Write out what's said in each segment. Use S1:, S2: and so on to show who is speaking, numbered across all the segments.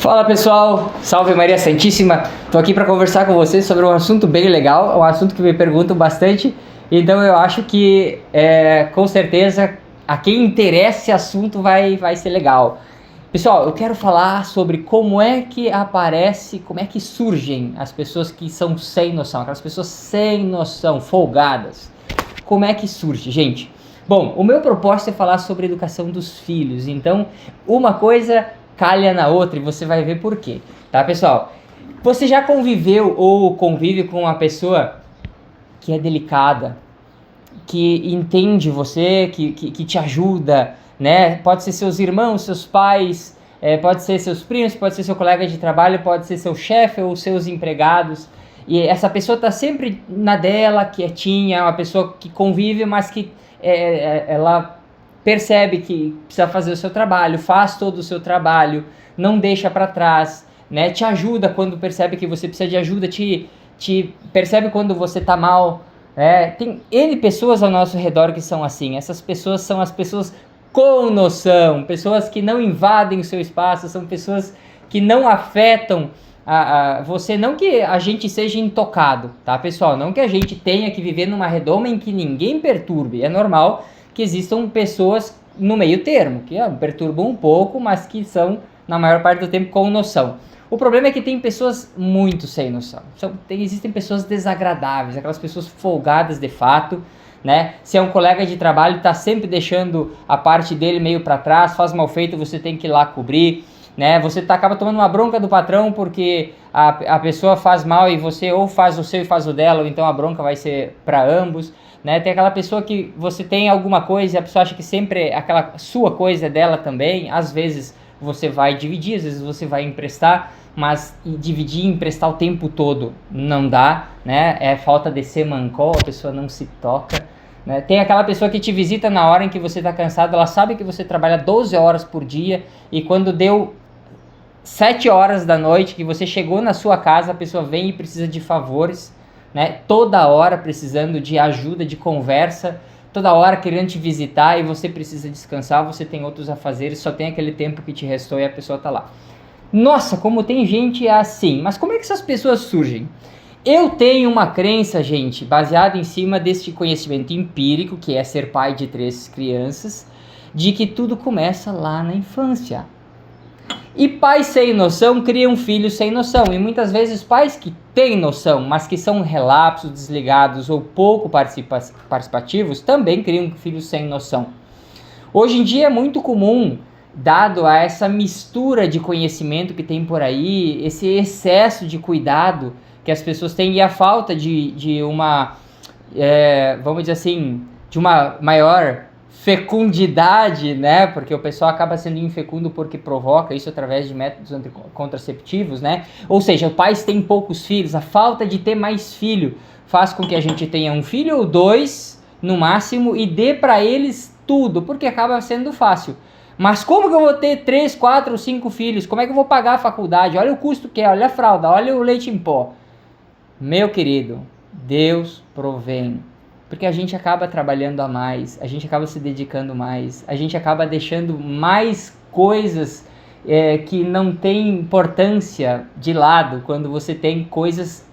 S1: Fala pessoal, salve Maria Santíssima. Tô aqui para conversar com vocês sobre um assunto bem legal, um assunto que me perguntam bastante. Então eu acho que com certeza a quem interessa esse assunto vai ser legal. Pessoal, eu quero falar sobre como é que aparece, como é que surgem as pessoas que são sem noção, aquelas pessoas sem noção, folgadas. Como é que surge, gente? Bom, o meu propósito é falar sobre a educação dos filhos. Então, uma coisa calha na outra e você vai ver por quê, tá, pessoal? Você já conviveu ou convive com uma pessoa que é delicada, que entende você, que te ajuda, né? Pode ser seus irmãos, seus pais, pode ser seus primos, pode ser seu colega de trabalho, pode ser seu chefe ou seus empregados. E essa pessoa tá sempre na dela, quietinha, é uma pessoa que convive, mas que ela percebe que precisa fazer o seu trabalho, faz todo o seu trabalho, não deixa para trás, né? Te ajuda quando percebe que você precisa de ajuda, te percebe quando você tá mal. Tem N pessoas ao nosso redor que são assim. Essas pessoas são as pessoas com noção, pessoas que não invadem o seu espaço, são pessoas que não afetam você. Não que a gente seja intocado, tá, pessoal? Não que a gente tenha que viver numa redoma em que ninguém perturbe. É normal que existam pessoas no meio termo, que perturbam um pouco, mas que são, na maior parte do tempo, com noção. O problema é que tem pessoas muito sem noção. Existem pessoas desagradáveis, aquelas pessoas folgadas de fato, né? Se é um colega de trabalho, está sempre deixando a parte dele meio para trás, faz mal feito, você tem que ir lá cobrir, né? Você acaba tomando uma bronca do patrão porque a pessoa faz mal e você ou faz o seu e faz o dela, ou então a bronca vai ser para ambos, né? Tem aquela pessoa que você tem alguma coisa e a pessoa acha que sempre aquela sua coisa é dela também. Às vezes você vai dividir, às vezes você vai emprestar, mas dividir e emprestar o tempo todo não dá, né? É falta de ser mancó, a pessoa não se toca, né? Tem aquela pessoa que te visita na hora em que você está cansado, ela sabe que você trabalha 12 horas por dia e quando deu 7 horas da noite que você chegou na sua casa, a pessoa vem e precisa de favores, né? Toda hora precisando de ajuda, de conversa, toda hora querendo te visitar e você precisa descansar, você tem outros afazeres, só tem aquele tempo que te restou e a pessoa tá lá. Nossa, como tem gente assim. Mas como é que essas pessoas surgem? Eu tenho uma crença, gente, baseada em cima deste conhecimento empírico, que é ser pai de 3 crianças, de que tudo começa lá na infância. E pais sem noção criam filhos sem noção. E muitas vezes pais que têm noção, mas que são relapsos, desligados ou pouco participativos, também criam filhos sem noção. Hoje em dia é muito comum, dado a essa mistura de conhecimento que tem por aí, esse excesso de cuidado que as pessoas têm e a falta de uma, vamos dizer assim, de uma maior fecundidade, né? Porque o pessoal acaba sendo infecundo porque provoca isso através de métodos contraceptivos, né? Ou seja, os pais têm poucos filhos, a falta de ter mais filho faz com que a gente tenha um filho ou 2 no máximo e dê para eles tudo, porque acaba sendo fácil. Mas como que eu vou ter 3, 4, 5 filhos? Como é que eu vou pagar a faculdade? Olha o custo que é, olha a fralda, olha o leite em pó. Meu querido, Deus provém. Porque a gente acaba trabalhando a mais, a gente acaba se dedicando mais, a gente acaba deixando mais coisas que não tem importância de lado quando você tem coisas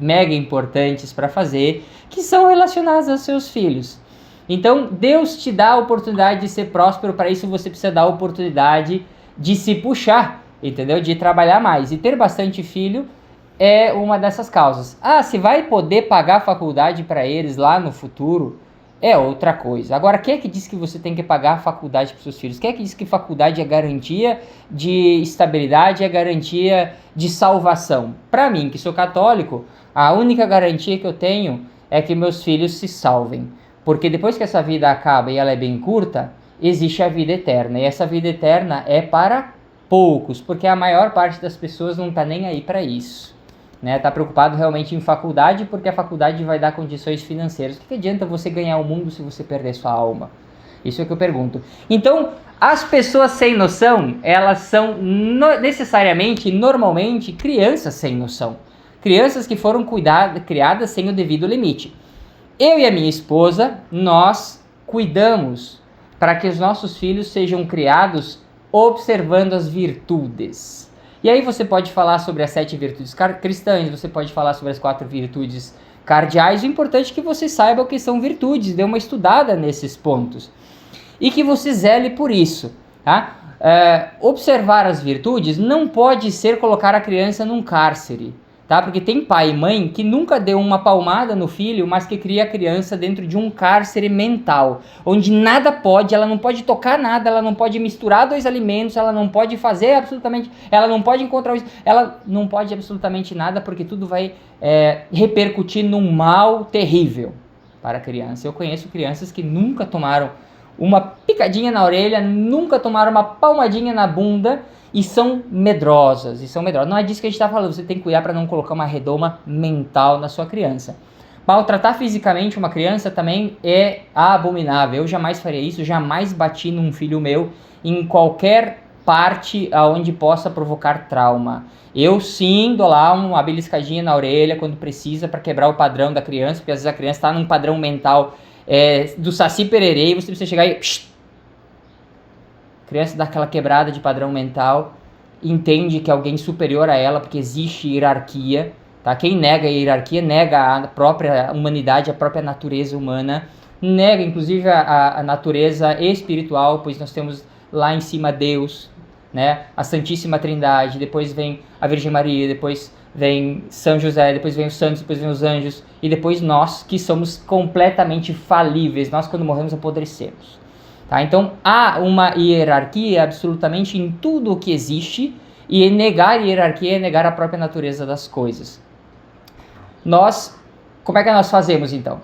S1: mega importantes para fazer que são relacionadas aos seus filhos. Então, Deus te dá a oportunidade de ser próspero, para isso você precisa dar a oportunidade de se puxar, entendeu? De trabalhar mais. E ter bastante filho é uma dessas causas. Se vai poder pagar a faculdade para eles lá no futuro, é outra coisa. Agora, quem é que diz que você tem que pagar a faculdade para seus filhos? Quem é que diz que faculdade é garantia de estabilidade, é garantia de salvação? Para mim, que sou católico, a única garantia que eu tenho é que meus filhos se salvem. Porque depois que essa vida acaba e ela é bem curta, existe a vida eterna. E essa vida eterna é para poucos, porque a maior parte das pessoas não está nem aí para isso, né? Tá preocupado realmente em faculdade, porque a faculdade vai dar condições financeiras. O que adianta você ganhar o mundo se você perder sua alma? Isso é o que eu pergunto. Então, as pessoas sem noção, elas são necessariamente, normalmente, crianças sem noção. Crianças que foram criadas sem o devido limite. Eu e a minha esposa, nós cuidamos para que os nossos filhos sejam criados observando as virtudes. E aí você pode falar sobre as 7 virtudes cristãs, você pode falar sobre as 4 virtudes cardeais. O importante é que você saiba o que são virtudes, dê uma estudada nesses pontos. E que você zele por isso, tá? Observar as virtudes não pode ser colocar a criança num cárcere, tá? Porque tem pai e mãe que nunca deu uma palmada no filho, mas que cria a criança dentro de um cárcere mental, onde nada pode, ela não pode tocar nada, ela não pode misturar 2 alimentos, ela não pode fazer absolutamente, ela não pode encontrar, ela não pode absolutamente nada, porque tudo vai repercutir num mal terrível para a criança. Eu conheço crianças que nunca tomaram uma picadinha na orelha, nunca tomaram uma palmadinha na bunda e são medrosas, Não é disso que a gente está falando, você tem que cuidar para não colocar uma redoma mental na sua criança. Maltratar fisicamente uma criança também é abominável. Eu jamais faria isso, jamais bati num filho meu em qualquer parte onde possa provocar trauma. Eu sim dou lá uma beliscadinha na orelha quando precisa para quebrar o padrão da criança, porque às vezes a criança está num padrão mental do Saci Pererê, e você precisa chegar e... criança dá aquela quebrada de padrão mental, entende que é alguém superior a ela, porque existe hierarquia, tá? Quem nega a hierarquia, nega a própria humanidade, a própria natureza humana, nega inclusive a natureza espiritual, pois nós temos lá em cima Deus, né? A Santíssima Trindade, depois vem a Virgem Maria, depois vem São José, depois vem os santos, depois vem os anjos, e depois nós que somos completamente falíveis, nós quando morremos apodrecemos. Tá? Então há uma hierarquia absolutamente em tudo o que existe, e negar a hierarquia é negar a própria natureza das coisas. Como é que nós fazemos então?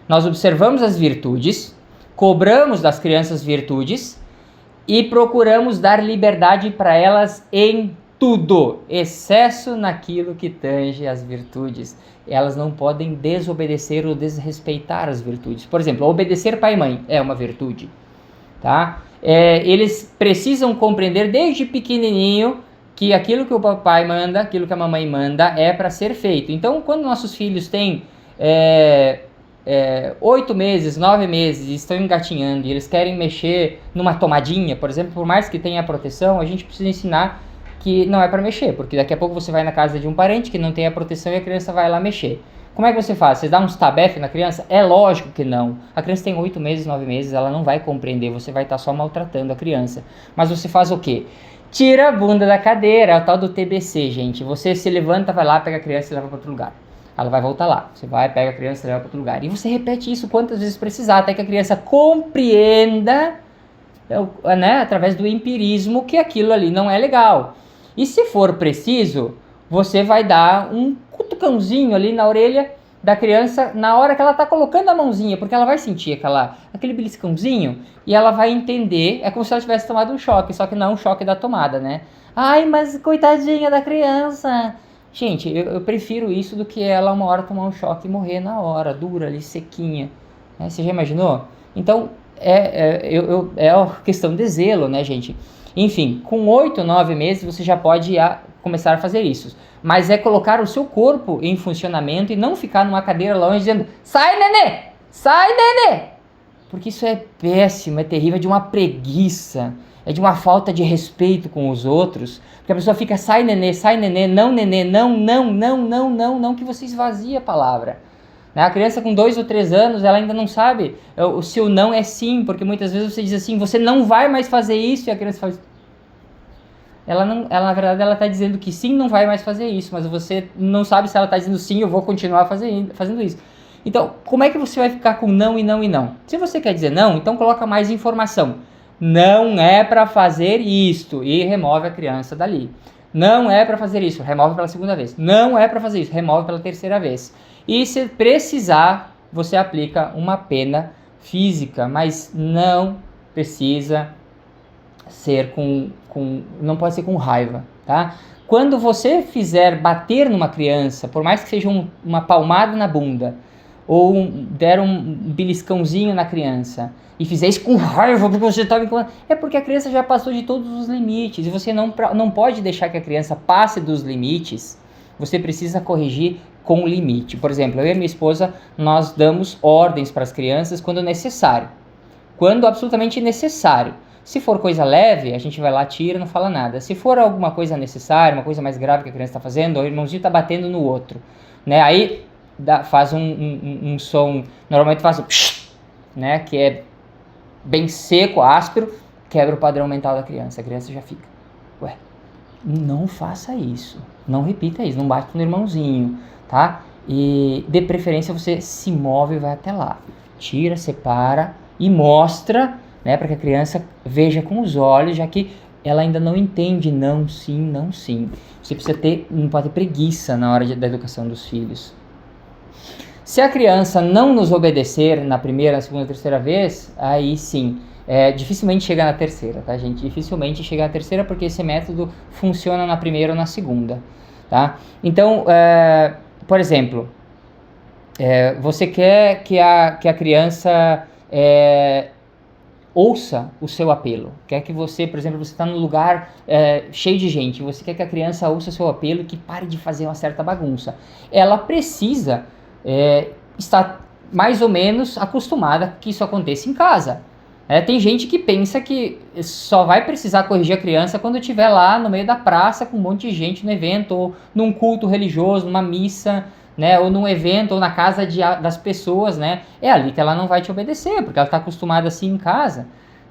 S1: Nós observamos as virtudes, cobramos das crianças virtudes e procuramos dar liberdade para elas em tudo, excesso naquilo que tange as virtudes. Elas não podem desobedecer ou desrespeitar as virtudes. Por exemplo, obedecer pai e mãe é uma virtude. Tá? Eles precisam compreender desde pequenininho que aquilo que o papai manda, aquilo que a mamãe manda é para ser feito. Então, quando nossos filhos têm 8 meses, 9 meses, estão engatinhando e eles querem mexer numa tomadinha, por exemplo, por mais que tenha proteção, a gente precisa ensinar que não é para mexer, porque daqui a pouco você vai na casa de um parente que não tem a proteção e a criança vai lá mexer. Como é que você faz? Você dá uns tabef na criança? É lógico que não. A criança tem 8 meses, 9 meses, ela não vai compreender, você vai estar só maltratando a criança. Mas você faz o quê? Tira a bunda da cadeira, é o tal do TBC, gente. Você se levanta, vai lá, pega a criança e leva para outro lugar. Ela vai voltar lá. Você vai, pega a criança e leva para outro lugar. E você repete isso quantas vezes precisar, até que a criança compreenda, né, através do empirismo, que aquilo ali não é legal. E se for preciso, você vai dar um cutucãozinho ali na orelha da criança na hora que ela está colocando a mãozinha, porque ela vai sentir aquele beliscãozinho e ela vai entender. É como se ela tivesse tomado um choque, só que não um choque da tomada, né? Ai, mas coitadinha da criança. Gente, eu prefiro isso do que ela uma hora tomar um choque e morrer na hora, dura ali, sequinha. Você já imaginou? Então, é questão de zelo, né, gente? Enfim, com 8, 9 meses você já pode começar a fazer isso. Mas é colocar o seu corpo em funcionamento e não ficar numa cadeira longe dizendo: sai, nenê! Sai, nenê! Porque isso é péssimo, é terrível, é de uma preguiça, é de uma falta de respeito com os outros. Porque a pessoa fica: sai, nenê, não, nenê, não, que você esvazia a palavra. A criança com 2 ou 3 anos, ela ainda não sabe se o não é sim, porque muitas vezes você diz assim: você não vai mais fazer isso, e a criança faz... Ela na verdade, ela está dizendo que sim, não vai mais fazer isso, mas você não sabe se ela está dizendo sim, eu vou continuar fazendo isso. Então, como é que você vai ficar com não e não e não? Se você quer dizer não, então coloca mais informação. Não é para fazer isto, e remove a criança dali. Não é para fazer isso, remove pela segunda vez. Não é para fazer isso, remove pela terceira vez. E se precisar, você aplica uma pena física, mas não precisa ser não pode ser com raiva, tá? Quando você fizer bater numa criança, por mais que seja uma palmada na bunda, ou der um beliscãozinho na criança, e fizer isso com raiva porque você está me incomodando, é porque a criança já passou de todos os limites, e você não pode deixar que a criança passe dos limites, você precisa corrigir com limite. Por exemplo, eu e minha esposa, nós damos ordens para as crianças quando necessário. Quando absolutamente necessário. Se for coisa leve, a gente vai lá, tira, não fala nada. Se for alguma coisa necessária, uma coisa mais grave que a criança está fazendo, o irmãozinho está batendo no outro, né? Aí faz um som, normalmente faz um psh, né? Que é bem seco, áspero, quebra o padrão mental da criança. A criança já fica, ué, não faça isso, não repita isso, não bate no irmãozinho, tá? E de preferência você se move e vai até lá. Tira, separa e mostra, né, para que a criança veja com os olhos, já que ela ainda não entende não, sim, não, sim. Você precisa não pode ter preguiça na hora da educação dos filhos. Se a criança não nos obedecer na primeira, na segunda, terceira vez, aí sim, dificilmente chega na terceira, tá, gente? Dificilmente chega na terceira porque esse método funciona na primeira ou na segunda, tá? Então, por exemplo, você quer que a criança ouça o seu apelo. Quer que você, por exemplo, você está num lugar cheio de gente, você quer que a criança ouça o seu apelo e que pare de fazer uma certa bagunça. Ela precisa estar mais ou menos acostumada que isso aconteça em casa. Tem gente que pensa que só vai precisar corrigir a criança quando estiver lá no meio da praça com um monte de gente no evento, ou num culto religioso, numa missa, né, ou num evento, ou na casa das pessoas, né? É ali que ela não vai te obedecer, porque ela está acostumada assim em casa,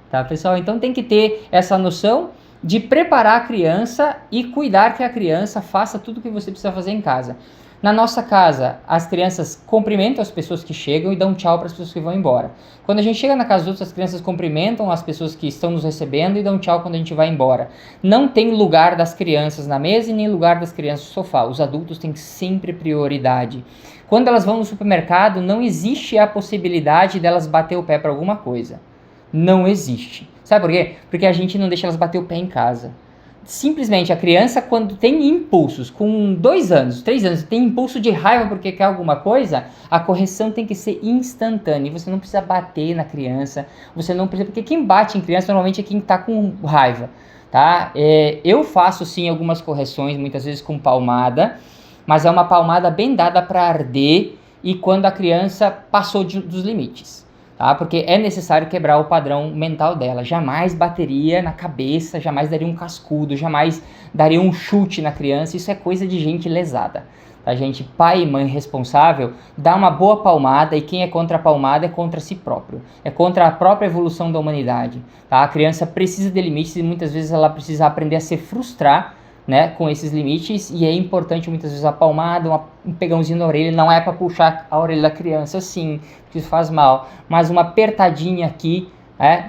S1: tá, pessoal? Então tem que ter essa noção de preparar a criança e cuidar que a criança faça tudo o que você precisa fazer em casa. Na nossa casa, as crianças cumprimentam as pessoas que chegam e dão tchau para as pessoas que vão embora. Quando a gente chega na casa dos outros, as crianças cumprimentam as pessoas que estão nos recebendo e dão tchau quando a gente vai embora. Não tem lugar das crianças na mesa e nem lugar das crianças no sofá. Os adultos têm sempre prioridade. Quando elas vão no supermercado, não existe a possibilidade delas bater o pé para alguma coisa. Não existe. Sabe por quê? Porque a gente não deixa elas bater o pé em casa. Simplesmente a criança, quando tem impulsos, com 2 anos, 3 anos, tem impulso de raiva porque quer alguma coisa, a correção tem que ser instantânea. E você não precisa bater na criança, você não precisa, porque quem bate em criança normalmente é quem está com raiva, tá? Eu faço sim algumas correções, muitas vezes com palmada, mas é uma palmada bem dada para arder e quando a criança passou dos limites. Tá? Porque é necessário quebrar o padrão mental dela. Jamais bateria na cabeça, jamais daria um cascudo, jamais daria um chute na criança. Isso é coisa de gente lesada. Tá, gente? Pai e mãe responsável dá uma boa palmada e quem é contra a palmada é contra si próprio. É contra a própria evolução da humanidade. Tá? A criança precisa de limites e muitas vezes ela precisa aprender a se frustrar, né, com esses limites, e é importante muitas vezes a palmada, um pegãozinho na orelha, não é para puxar a orelha da criança sim, porque isso faz mal, mas uma apertadinha aqui,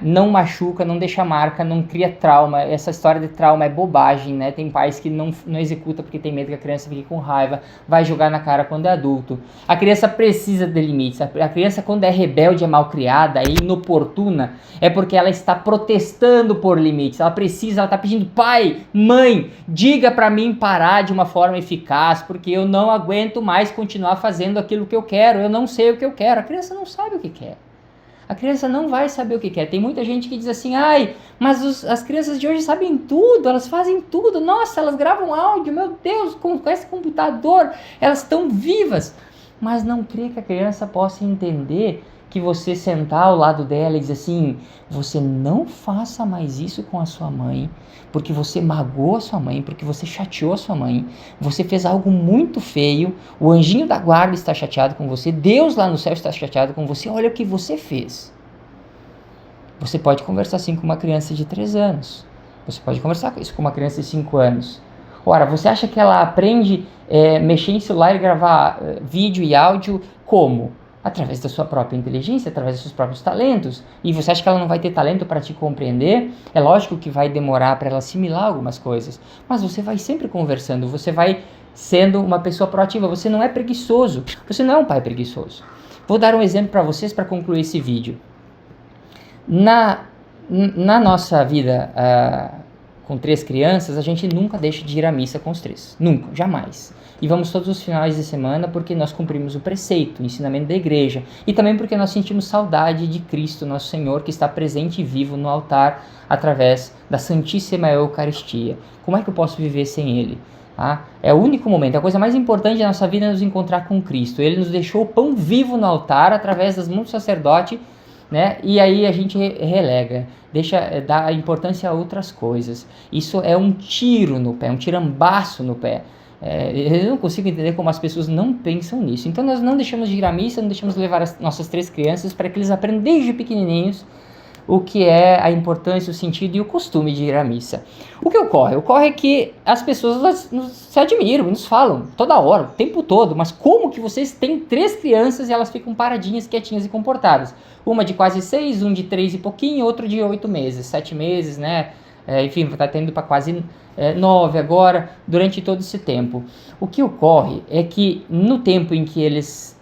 S1: não machuca, não deixa marca, não cria trauma. Essa história de trauma é bobagem, né? Tem pais que não executam porque tem medo que a criança fique com raiva, vai jogar na cara quando é adulto. A criança precisa de limites. A criança, quando é rebelde, é malcriada, é inoportuna, é porque ela está protestando por limites. Ela está pedindo, pai, mãe, diga para mim parar de uma forma eficaz, porque eu não aguento mais continuar fazendo aquilo que eu quero, eu não sei o que eu quero. A criança não sabe o que quer. A criança não vai saber o que quer. Tem muita gente que diz assim, mas as crianças de hoje sabem tudo, elas fazem tudo, nossa, elas gravam áudio, meu Deus, com esse computador, elas estão vivas. Mas não crê que a criança possa entender que você sentar ao lado dela e dizer assim, você não faça mais isso com a sua mãe, porque você magoou a sua mãe, porque você chateou a sua mãe, você fez algo muito feio, o anjinho da guarda está chateado com você, Deus lá no céu está chateado com você, olha o que você fez. Você pode conversar assim com uma criança de 3 anos, você pode conversar isso com uma criança de 5 anos. Ora, você acha que ela aprende mexer em celular e gravar vídeo e áudio como? Através da sua própria inteligência, através dos seus próprios talentos. E você acha que ela não vai ter talento para te compreender? É lógico que vai demorar para ela assimilar algumas coisas, mas você vai sempre conversando, você vai sendo uma pessoa proativa, você não é preguiçoso, você não é um pai preguiçoso. Vou dar um exemplo para vocês para concluir esse vídeo. Na nossa vida com 3 crianças, a gente nunca deixa de ir à missa com os 3, nunca, jamais. E vamos todos os finais de semana porque nós cumprimos o preceito, o ensinamento da igreja. E também porque nós sentimos saudade de Cristo, nosso Senhor, que está presente e vivo no altar através da Santíssima Eucaristia. Como é que eu posso viver sem Ele? É o único momento, a coisa mais importante da nossa vida é nos encontrar com Cristo. Ele nos deixou o pão vivo no altar através das mãos do sacerdote né? E aí a gente relega, dá importância a outras coisas. Isso é um tiro no pé, um tirambaço no pé. Eu não consigo entender como as pessoas não pensam nisso. Então nós não deixamos de ir à missa, não deixamos de levar as nossas 3 crianças para que eles aprendam desde pequenininhos o que é a importância, o sentido e o costume de ir à missa. O que ocorre? Ocorre que as pessoas se admiram, nos falam toda hora, o tempo todo, mas como que vocês têm 3 crianças e elas ficam paradinhas, quietinhas e comportadas? Uma de quase 6, um de 3 e pouquinho, outro de 8 meses, 7 meses, né? Enfim, está tendo para quase 9 agora, durante todo esse tempo. O que ocorre é que no tempo em que eles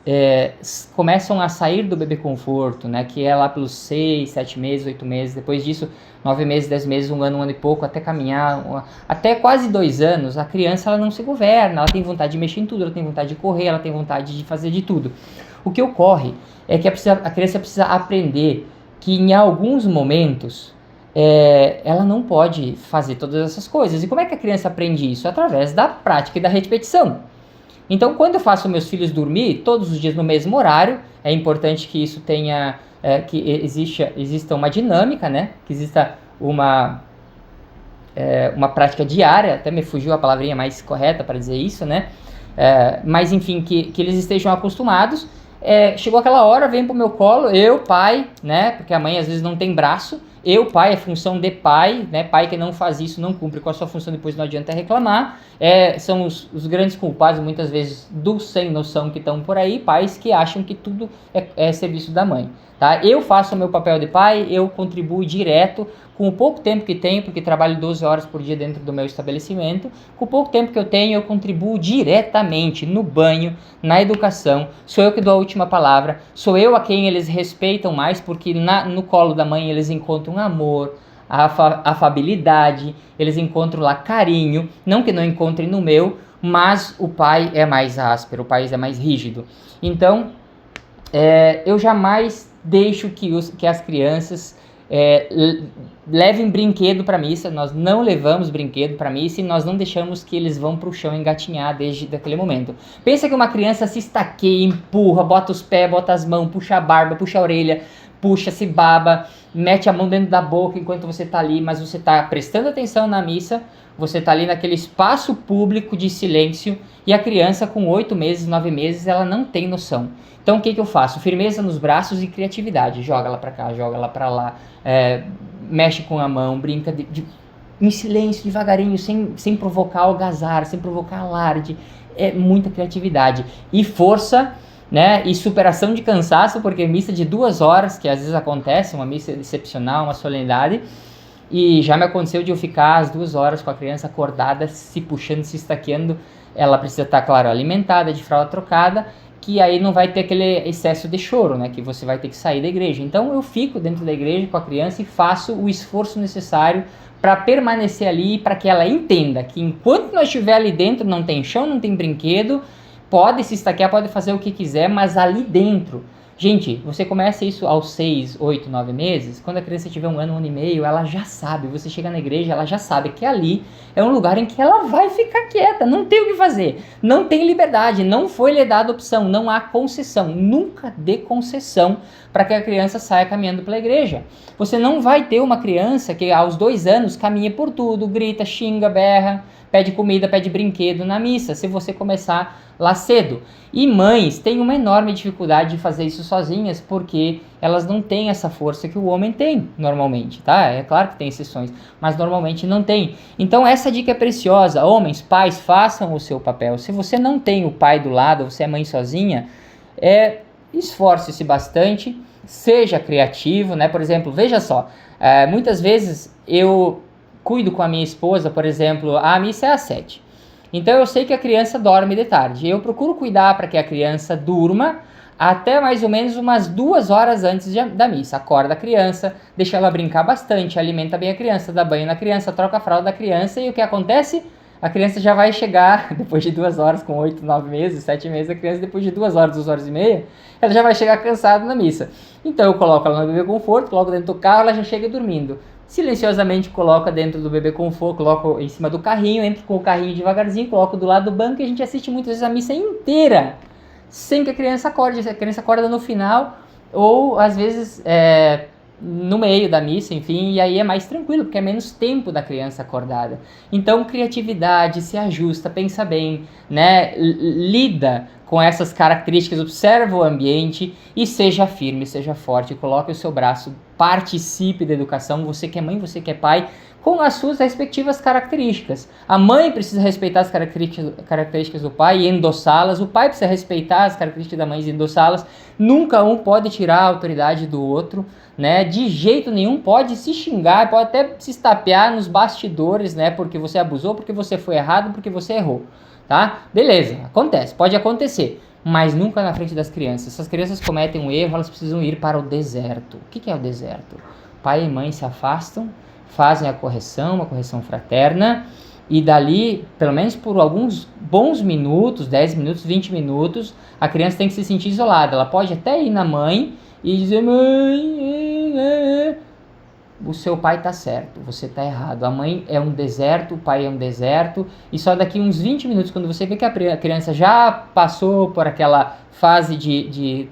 S1: começam a sair do bebê conforto, né, que é lá pelos 6, 7 meses, 8 meses, depois disso 9 meses, 10 meses, um ano e pouco, até caminhar, até quase 2 anos, a criança ela não se governa, ela tem vontade de mexer em tudo, ela tem vontade de correr, ela tem vontade de fazer de tudo. O que ocorre é que a criança precisa aprender que em alguns momentos ela não pode fazer todas essas coisas. E como é que a criança aprende isso? Através da prática e da repetição. Então, quando eu faço meus filhos dormir todos os dias no mesmo horário, é importante que isso tenha, que exista uma dinâmica, né? Que exista uma prática diária, até me fugiu a palavrinha mais correta para dizer isso, né? Mas enfim, que eles estejam acostumados. Chegou aquela hora, vem pro meu colo, eu, pai, né? Porque a mãe às vezes não tem braço. Eu, pai, é função de pai, né? Pai que não faz isso, não cumpre com a sua função, depois não adianta reclamar. São os grandes culpados, muitas vezes, do sem noção que estão por aí, pais que acham que tudo é serviço da mãe, tá? Eu faço o meu papel de pai, eu contribuo direto, com o pouco tempo que tenho, porque trabalho 12 horas por dia dentro do meu estabelecimento, com o pouco tempo que eu tenho, eu contribuo diretamente no banho, na educação, sou eu que dou a última palavra, sou eu a quem eles respeitam mais, porque no colo da mãe eles encontram amor, afabilidade, eles encontram lá carinho, não que não encontrem no meu, mas o pai é mais áspero, o pai é mais rígido. Então, eu jamais deixo que as crianças levem brinquedo para missa. Nós não levamos brinquedo para missa e nós não deixamos que eles vão para o chão engatinhar desde aquele momento. Pensa que uma criança se estaqueia, empurra, bota os pés, bota as mãos, puxa a barba, puxa a orelha, puxa, se baba, mete a mão dentro da boca enquanto você está ali, mas você está prestando atenção na missa, você está ali naquele espaço público de silêncio e a criança com 8 meses, 9 meses, ela não tem noção. Então o que eu faço? Firmeza nos braços e criatividade. Joga lá pra cá, joga lá pra lá, mexe com a mão, brinca em silêncio, devagarinho, sem provocar algazarra, sem provocar alarde. É muita criatividade. E força, né? E superação de cansaço, porque missa de 2 horas, que às vezes acontece, uma missa excepcional, uma solenidade, e já me aconteceu de eu ficar as 2 horas com a criança acordada, se puxando, se estaqueando. Ela precisa estar, claro, alimentada, de fralda trocada, que aí não vai ter aquele excesso de choro, né? Que você vai ter que sair da igreja. Então eu fico dentro da igreja com a criança e faço o esforço necessário para permanecer ali, para que ela entenda que enquanto nós estiver ali dentro, não tem chão, não tem brinquedo, pode se estaquear, pode fazer o que quiser, mas ali dentro. Gente, você começa isso aos 6, 8, 9 meses, quando a criança tiver 1 ano e meio, ela já sabe, você chega na igreja, ela já sabe que ali é um lugar em que ela vai ficar quieta, não tem o que fazer, não tem liberdade, não foi lhe dada opção, não há concessão, nunca dê concessão para que a criança saia caminhando pela igreja. Você não vai ter uma criança que aos 2 anos caminha por tudo, grita, xinga, berra, pede comida, pede brinquedo na missa, se você começar lá cedo. E mães têm uma enorme dificuldade de fazer isso sozinhas, porque elas não têm essa força que o homem tem normalmente, tá? É claro que tem exceções, mas normalmente não tem. Então essa dica é preciosa. Homens, pais, façam o seu papel. Se você não tem o pai do lado, você é mãe sozinha, esforce-se bastante, seja criativo, né? Por exemplo, veja só, muitas vezes eu cuido com a minha esposa, por exemplo, a missa é às 7. Então eu sei que a criança dorme de tarde. Eu procuro cuidar para que a criança durma até mais ou menos umas 2 horas antes da missa. Acorda a criança, deixa ela brincar bastante, alimenta bem a criança, dá banho na criança, troca a fralda da criança e o que acontece? A criança já vai chegar, depois de 2 horas, com 8, 9 meses, 7 meses, a criança depois de 2 horas, 2 horas e meia, ela já vai chegar cansada na missa. Então eu coloco ela no bebê conforto, coloco dentro do carro, ela já chega dormindo. Silenciosamente coloca dentro do bebê conforto, coloco em cima do carrinho, entro com o carrinho devagarzinho, coloco do lado do banco e a gente assiste muitas vezes a missa inteira, sem que a criança acorde. A criança acorda no final, ou às vezes no meio da missa, enfim, e aí é mais tranquilo, porque é menos tempo da criança acordada. Então, criatividade, se ajusta, pensa bem, né? Lida com essas características, observa o ambiente e seja firme, seja forte, coloque o seu braço, participe da educação, você que é mãe, você que é pai, com as suas respectivas características. A mãe precisa respeitar as características do pai e endossá-las, o pai precisa respeitar as características da mãe e endossá-las, nunca um pode tirar a autoridade do outro, né? De jeito nenhum, pode se xingar, pode até se estapear nos bastidores, né? Porque você abusou, porque você foi errado, porque você errou, tá? Beleza, acontece, pode acontecer, mas nunca na frente das crianças. Se as crianças cometem um erro, elas precisam ir para o deserto. O que é o deserto? Pai e mãe se afastam, fazem a correção fraterna, e dali, pelo menos por alguns bons minutos, 10 minutos, 20 minutos, a criança tem que se sentir isolada. Ela pode até ir na mãe e dizer: mãe, o seu pai tá certo, você tá errado. A mãe é um deserto, o pai é um deserto, e só daqui uns 20 minutos, quando você vê que a criança já passou por aquela fase de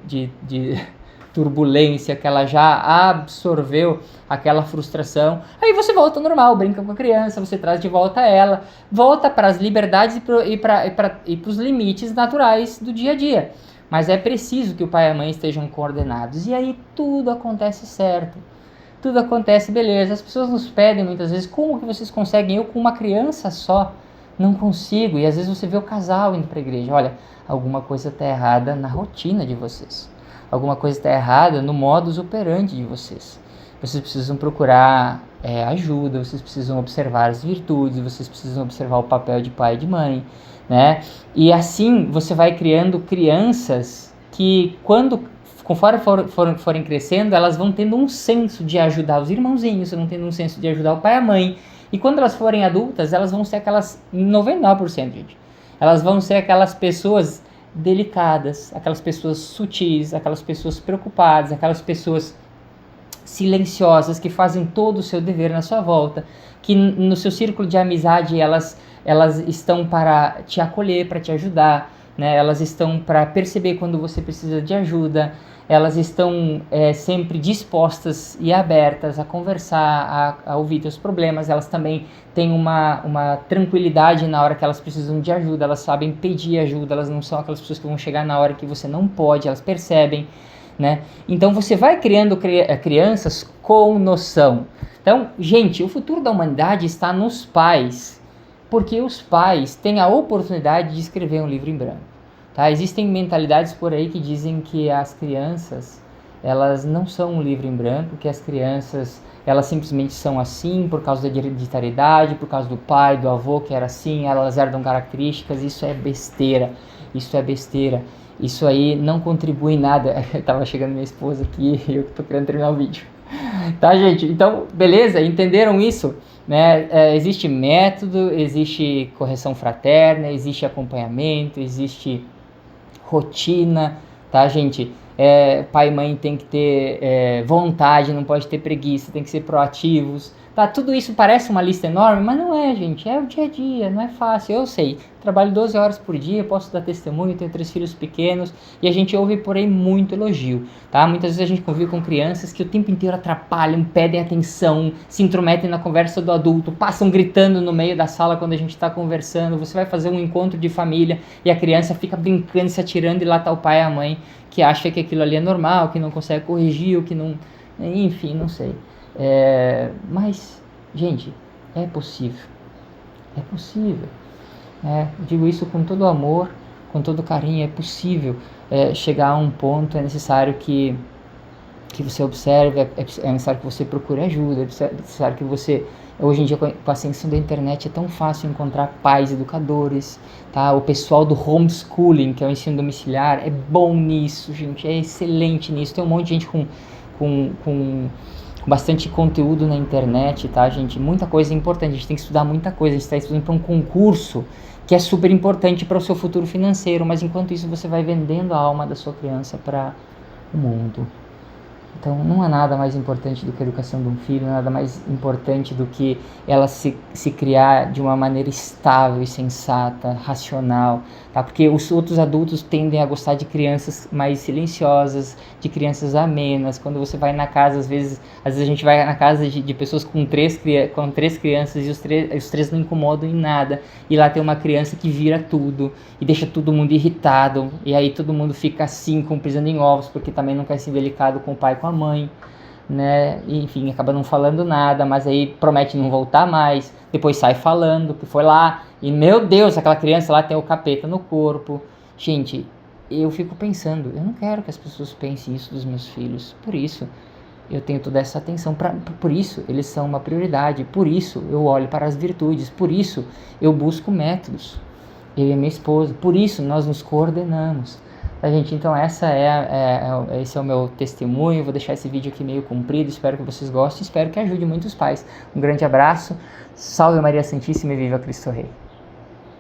S1: turbulência, que ela já absorveu aquela frustração, aí você volta ao normal, brinca com a criança, você traz de volta ela, volta para as liberdades e para os limites naturais do dia a dia. Mas é preciso que o pai e a mãe estejam coordenados, e aí tudo acontece certo, tudo acontece beleza. As pessoas nos pedem muitas vezes: como que vocês conseguem? Eu com uma criança só não consigo. E às vezes você vê o casal indo para a igreja: olha, alguma coisa está errada na rotina de vocês, alguma coisa está errada no modus operandi de vocês. Vocês precisam procurar ajuda, vocês precisam observar as virtudes, vocês precisam observar o papel de pai e de mãe, né? E assim você vai criando crianças que, conforme forem crescendo, elas vão tendo um senso de ajudar os irmãozinhos, vão tendo um senso de ajudar o pai e a mãe. E quando elas forem adultas, elas vão ser aquelas 99%, gente. Elas vão ser aquelas pessoas delicadas, aquelas pessoas sutis, aquelas pessoas preocupadas, aquelas pessoas silenciosas que fazem todo o seu dever na sua volta, que no seu círculo de amizade elas estão para te acolher, para te ajudar, né? Elas estão para perceber quando você precisa de ajuda, elas estão sempre dispostas e abertas a conversar, a ouvir teus problemas. Elas também têm uma tranquilidade na hora que elas precisam de ajuda, elas sabem pedir ajuda, elas não são aquelas pessoas que vão chegar na hora que você não pode, elas percebem, né? Então você vai criando crianças com noção. Então, gente, o futuro da humanidade está nos pais, porque os pais têm a oportunidade de escrever um livro em branco. Tá? Existem mentalidades por aí que dizem que as crianças, elas não são um livro em branco, que as crianças, elas simplesmente são assim por causa da hereditariedade, por causa do pai, do avô que era assim, elas herdam características. Isso é besteira, isso é besteira. Isso aí não contribui em nada. Tava chegando minha esposa aqui e eu tô querendo terminar o vídeo. Tá, gente? Então, beleza? Entenderam isso? Né? Existe método, existe correção fraterna, existe acompanhamento, existe rotina, tá, gente? Pai e mãe tem que ter vontade, não pode ter preguiça, tem que ser proativos, tá? Tudo isso parece uma lista enorme, mas não é, gente, é o dia a dia, não é fácil. Eu sei, trabalho 12 horas por dia, posso dar testemunho, tenho 3 filhos pequenos, e a gente ouve por aí muito elogio, tá? Muitas vezes a gente convive com crianças que o tempo inteiro atrapalham, pedem atenção, se intrometem na conversa do adulto, passam gritando no meio da sala quando a gente está conversando. Você vai fazer um encontro de família e a criança fica brincando, se atirando, e lá tá o pai e a mãe que acha que aquilo ali é normal, que não consegue corrigir, ou que não... Enfim, não sei. Mas, gente, é possível. É possível. Digo isso com todo amor, com todo carinho. É possível chegar a um ponto. É necessário que você observe, é necessário que você procure ajuda, é necessário que você... Hoje em dia, com a ascensão da internet, é tão fácil encontrar pais educadores, tá? O pessoal do homeschooling, que é o ensino domiciliar, é bom nisso, gente, é excelente nisso. Tem um monte de gente com bastante conteúdo na internet, tá, gente? Muita coisa importante, a gente tem que estudar muita coisa. A gente está estudando para um concurso que é super importante para o seu futuro financeiro, mas enquanto isso você vai vendendo a alma da sua criança para o mundo. Então não há nada mais importante do que a educação de um filho, nada mais importante do que ela se criar de uma maneira estável e sensata, racional, tá? Porque os outros adultos tendem a gostar de crianças mais silenciosas, de crianças amenas. Quando você vai na casa, às vezes a gente vai na casa de pessoas com três crianças e os três não incomodam em nada, e lá tem uma criança que vira tudo e deixa todo mundo irritado, e aí todo mundo fica assim, com pisando em ovos, porque também não quer ser delicado com o pai e com a mãe, né? E, enfim, acaba não falando nada, mas aí promete não voltar mais, depois sai falando que foi lá, e meu Deus, aquela criança lá tem o capeta no corpo. Gente, eu fico pensando, eu não quero que as pessoas pensem isso dos meus filhos, por isso eu tenho toda essa atenção, por isso eles são uma prioridade, por isso eu olho para as virtudes, por isso eu busco métodos, eu e a minha esposa, por isso nós nos coordenamos. Tá, gente? Então esse é o meu testemunho. Vou deixar esse vídeo aqui meio comprido, espero que vocês gostem, espero que ajude muitos pais. Um grande abraço, salve Maria Santíssima e viva Cristo Rei.